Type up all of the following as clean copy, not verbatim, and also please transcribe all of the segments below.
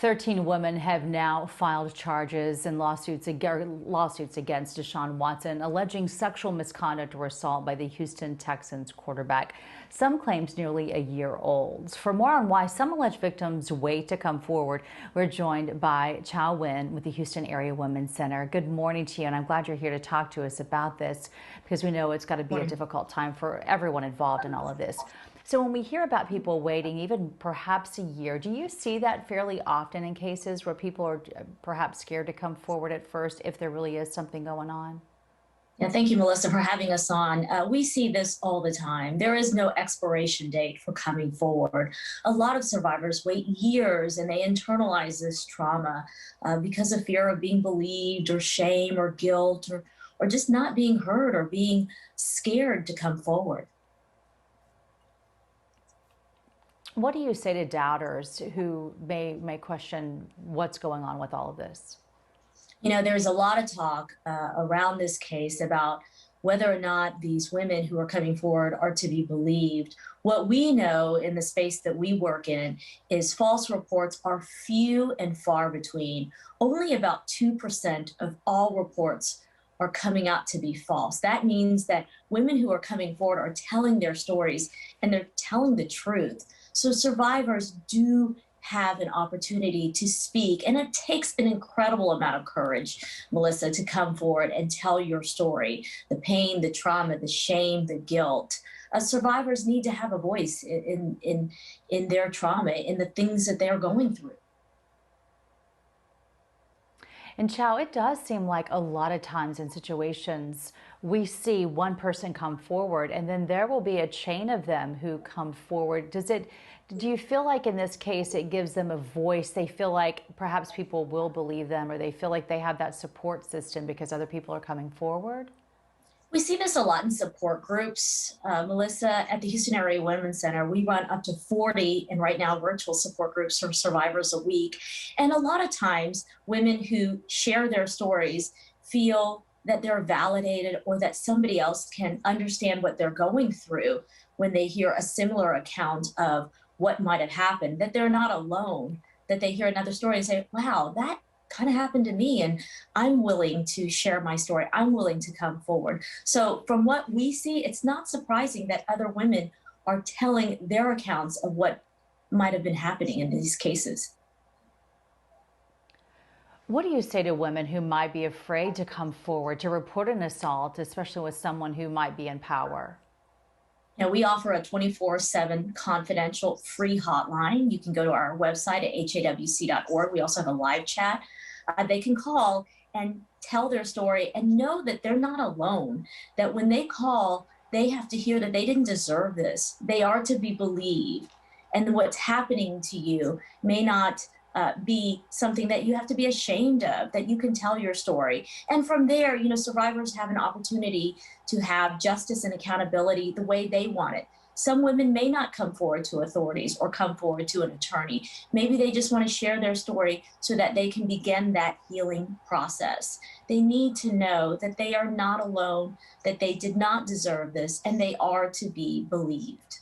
13 women have now filed charges and lawsuits against Deshaun Watson, alleging sexual misconduct or assault by the Houston Texans quarterback. Some claims nearly a year old. For more on why some alleged victims wait to come forward, we're joined by Chau Nguyen with the Houston Area Women's Center. Good morning to you, and I'm glad you're here to talk to us about this because we know it's got to be a difficult time for everyone involved in all of this. So when we hear about people waiting even perhaps a year, do you see that fairly often in cases where people are perhaps scared to come forward at first if there really is something going on? Yeah, thank you, Melissa, for having us on. We see this all the time. There is no expiration date for coming forward. A lot of survivors wait years and they internalize this trauma because of fear of being believed or shame or guilt or just not being heard or being scared to come forward. What do you say to doubters who may question what's going on with all of this? You know, there's a lot of talk around this case about whether or not these women who are coming forward are to be believed. What we know in the space that we work in is false reports are few and far between. Only about 2% of all reports are coming out to be false. That means that women who are coming forward are telling their stories and they're telling the truth. So survivors do have an opportunity to speak. And it takes an incredible amount of courage, Melissa, to come forward and tell your story, the pain, the trauma, the shame, the guilt. Survivors need to have a voice in their trauma, in the things that they're going through. And Chau, it does seem like a lot of times in situations we see one person come forward and then there will be a chain of them who come forward. Do you feel like in this case it gives them a voice? They feel like perhaps people will believe them, or they feel like they have that support system because other people are coming forward? We see this a lot in support groups. Melissa, at the Houston Area Women's Center, we run up to 40 and right now virtual support groups for survivors a week. And a lot of times women who share their stories feel that they're validated or that somebody else can understand what they're going through when they hear a similar account of what might have happened, that they're not alone, that they hear another story and say, wow, that kind of happened to me and I'm willing to share my story. I'm willing to come forward. So from what we see, it's not surprising that other women are telling their accounts of what might have been happening in these cases. What do you say to women who might be afraid to come forward to report an assault, especially with someone who might be in power? Now, we offer a 24/7 confidential free hotline. You can go to our website at hawc.org. We also have a live chat. They can call and tell their story and know that they're not alone, that when they call, they have to hear that they didn't deserve this. They are to be believed. And what's happening to you may not be something that you have to be ashamed of, that you can tell your story. And from there, you know, survivors have an opportunity to have justice and accountability the way they want it. Some women may not come forward to authorities or come forward to an attorney. Maybe they just want to share their story so that they can begin that healing process. They need to know that they are not alone, that they did not deserve this, and they are to be believed.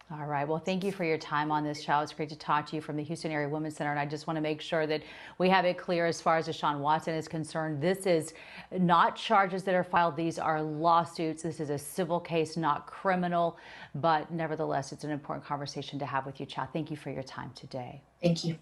All right. Well, thank you for your time on this, Chau. It's great to talk to you from the Houston Area Women's Center. And I just want to make sure that we have it clear as far as Deshaun Watson is concerned. This is not charges that are filed. These are lawsuits. This is a civil case, not criminal. But nevertheless, it's an important conversation to have with you, Chau. Thank you for your time today. Thank you.